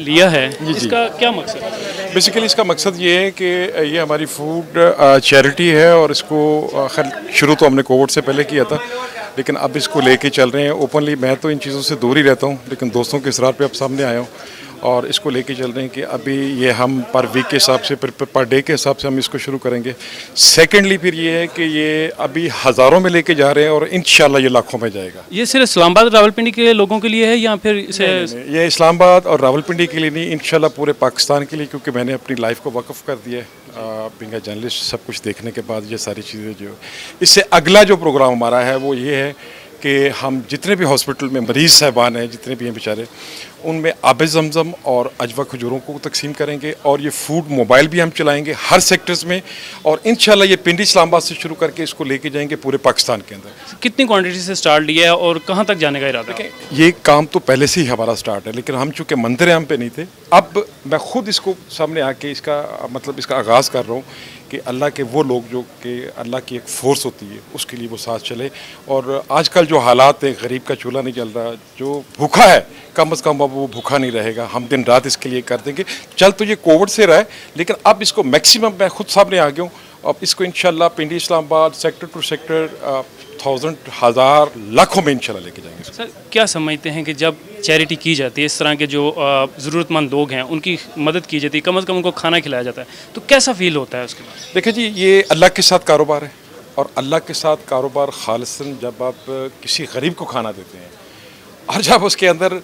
لیا ہے اس کا کیا مقصد ہے؟ بیسیکلی اس کا مقصد یہ ہے کہ یہ ہماری فوڈ چیریٹی ہے، اور اس کو خیر شروع تو ہم نے کووڈ سے پہلے کیا تھا، لیکن اب اس کو لے کے چل رہے ہیں اوپنلی۔ میں تو ان چیزوں سے دور ہی رہتا ہوں، لیکن دوستوں کے اصرار پہ اب سامنے آیا ہوں اور اس کو لے کے چل رہے ہیں کہ ابھی یہ ہم پر ویک کے حساب سے پر ڈے کے حساب سے ہم اس کو شروع کریں گے۔ سیکنڈلی پھر یہ ہے کہ یہ ابھی ہزاروں میں لے کے جا رہے ہیں اور انشاءاللہ یہ لاکھوں میں جائے گا۔ یہ صرف اسلام آباد راولپنڈی کے لوگوں کے لیے ہے یا پھر اسے یہ اسلام آباد اور راولپنڈی کے لیے نہیں، انشاءاللہ پورے پاکستان کے لیے، کیونکہ میں نے اپنی لائف کو وقف کر دیا ہے بینگ اے جرنلسٹ۔ سب کچھ دیکھنے کے بعد یہ ساری چیزیں جو اس سے اگلا جو پروگرام ہمارا ہے وہ یہ ہے کہ ہم جتنے بھی ہاسپٹل میں مریض صاحبان ہیں، جتنے بھی ہیں بیچارے، ان میں آب زمزم اور اجوا کھجوروں کو تقسیم کریں گے، اور یہ فوڈ موبائل بھی ہم چلائیں گے ہر سیکٹرز میں، اور انشاءاللہ یہ پنڈی اسلام آباد سے شروع کر کے اس کو لے کے جائیں گے پورے پاکستان کے اندر۔ کتنی کوانٹٹی سے سٹارٹ لیا ہے اور کہاں تک جانے کا ارادہ ہے؟ یہ کام تو پہلے سے ہی ہمارا سٹارٹ ہے، لیکن ہم چونکہ منظر عام پہ نہیں تھے، اب میں خود اس کو سامنے آ کے اس کا آغاز کر رہا ہوں کہ اللہ کے وہ لوگ جو کہ اللہ کی ایک فورس ہوتی ہے اس کے لیے وہ ساتھ چلے۔ اور آج کل جو حالات ہیں، غریب کا چولہا نہیں جل رہا، جو بھوکا ہے کم از کم اب وہ بھوکا نہیں رہے گا، ہم دن رات اس کے لیے کر دیں گے۔ چل تو یہ کووڈ سے رہا ہے، لیکن اب اس کو میکسیمم میں خود سامنے آ گیا ہوں، اب اس کو انشاءاللہ پنڈی اسلام آباد سیکٹر ٹو سیکٹر 1000 ہزار لاکھوں میں انشاءاللہ لے کے جائیں گے۔ سر کیا سمجھتے ہیں کہ جب چیریٹی کی جاتی ہے، اس طرح کے جو ضرورت مند لوگ ہیں ان کی مدد کی جاتی ہے، کم از کم ان کو کھانا کھلایا جاتا ہے، تو کیسا فیل ہوتا ہے اس کے بعد؟ دیکھیں جی، یہ اللہ کے ساتھ کاروبار ہے، اور اللہ کے ساتھ کاروبار خالصاً جب آپ کسی غریب کو کھانا دیتے ہیں، اور جب اس کے اندر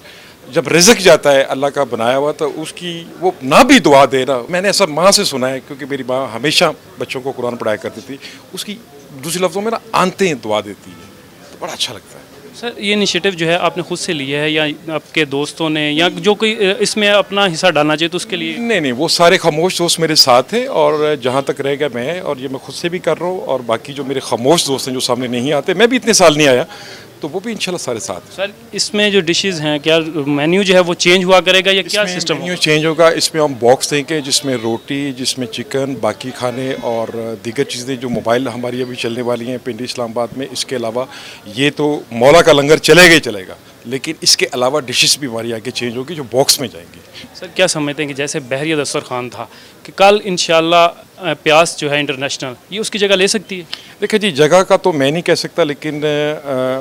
جب رزق جاتا ہے اللہ کا بنایا ہوا، تو اس کی وہ نہ بھی دعا دینا، میں نے ایسا ماں سے سنا ہے، کیونکہ میری ماں ہمیشہ بچوں کو قرآن پڑھایا کرتی تھی، اس کی دوسرے لفظوں میں نا آنتے ہیں دعا دیتی ہے، تو بڑا اچھا لگتا ہے۔ سر یہ انیشیٹو جو ہے آپ نے خود سے لیا ہے یا آپ کے دوستوں نے، یا جو کوئی اس میں اپنا حصہ ڈالنا چاہے تو اس کے لیے؟ نہیں، وہ سارے خاموش دوست میرے ساتھ ہیں، اور جہاں تک رہ گیا میں، اور یہ میں خود سے بھی کر رہا ہوں، اور باقی جو میرے خاموش دوست ہیں جو سامنے نہیں آتے، میں بھی اتنے سال نہیں آیا، تو وہ بھی انشاءاللہ سارے ساتھ ہیں۔ سر اس میں جو ڈشز ہیں، کیا مینیو جو ہے وہ چینج ہوا کرے گا یا کیا سسٹم مینیو چینج ہوگا؟ اس میں ہم باکس دیں گے جس میں روٹی، جس میں چکن، باقی کھانے اور دیگر چیزیں جو موبائل ہماری ابھی چلنے والی ہیں پنڈی اسلام آباد میں۔ اس کے علاوہ یہ تو مولا کا لنگر چلے گا ہی چلے گا، لیکن اس کے علاوہ ڈشز بھی ہماری آگے چینج ہوگی جو باکس میں جائیں گی۔ سر کیا سمجھتے ہیں کہ جیسے بحریہ دسترخوان تھا کہ کل انشاءاللہ پیاس جو ہے انٹرنیشنل یہ اس کی جگہ لے سکتی ہے؟ دیکھیں جی، جگہ کا تو میں نہیں کہہ سکتا، لیکن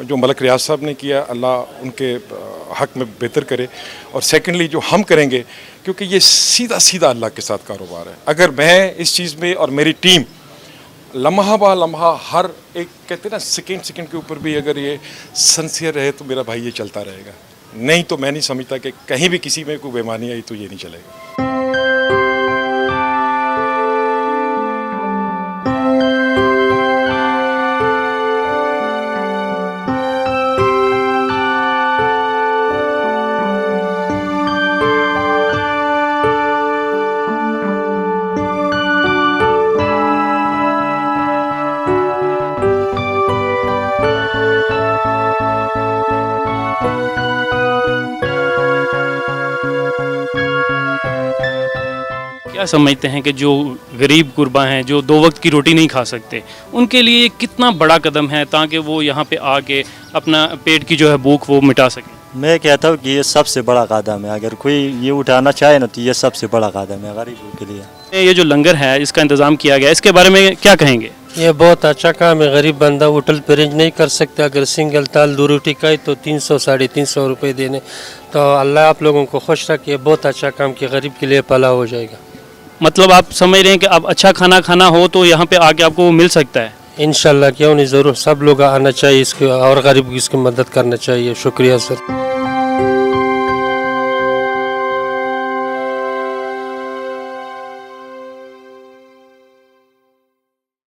جو ملک ریاض صاحب نے کیا، اللہ ان کے حق میں بہتر کرے، اور سیکنڈلی جو ہم کریں گے، کیونکہ یہ سیدھا اللہ کے ساتھ کاروبار ہے۔ اگر میں اس چیز میں اور میری ٹیم لمحہ با لمحہ ہر ایک کہتے ہیں نا سیکنڈ کے اوپر بھی اگر یہ سنسیئر رہے تو میرا بھائی یہ چلتا رہے گا، نہیں تو میں نہیں سمجھتا کہ کہیں بھی کسی میں کوئی بیمانی آئی تو یہ نہیں چلے گا۔ کیا سمجھتے ہیں کہ جو غریب غربا ہیں، جو 2 وقت کی روٹی نہیں کھا سکتے، ان کے لیے کتنا بڑا قدم ہے تاکہ وہ یہاں پہ آ کے اپنا پیٹ کی جو ہے بھوک وہ مٹا سکیں؟ میں کہتا ہوں کہ یہ سب سے بڑا قدم ہے، اگر کوئی یہ اٹھانا چاہے نا تو یہ سب سے بڑا قدم ہے غریبوں کے لیے۔ یہ جو لنگر ہے اس کا انتظام کیا گیا، اس کے بارے میں کیا کہیں گے؟ یہ بہت اچھا کام ہے، غریب بندہ ہوٹل پہ رینج نہیں کر سکتا، اگر سنگل تال 2 روٹی کھائے تو 300 350 روپے دینے، تو اللہ آپ لوگوں کو خوش رکھے، بہت اچھا کام کہ غریب کے لیے بھلا ہو جائے گا۔ مطلب آپ سمجھ رہے ہیں کہ اب اچھا کھانا کھانا ہو تو یہاں پہ آ کے آپ کو وہ مل سکتا ہے؟ انشاءاللہ کیوں نہیں، ضرور سب لوگ آنا چاہیے اس کے، اور غریب کی اس کی مدد کرنا چاہیے۔ شکریہ سر۔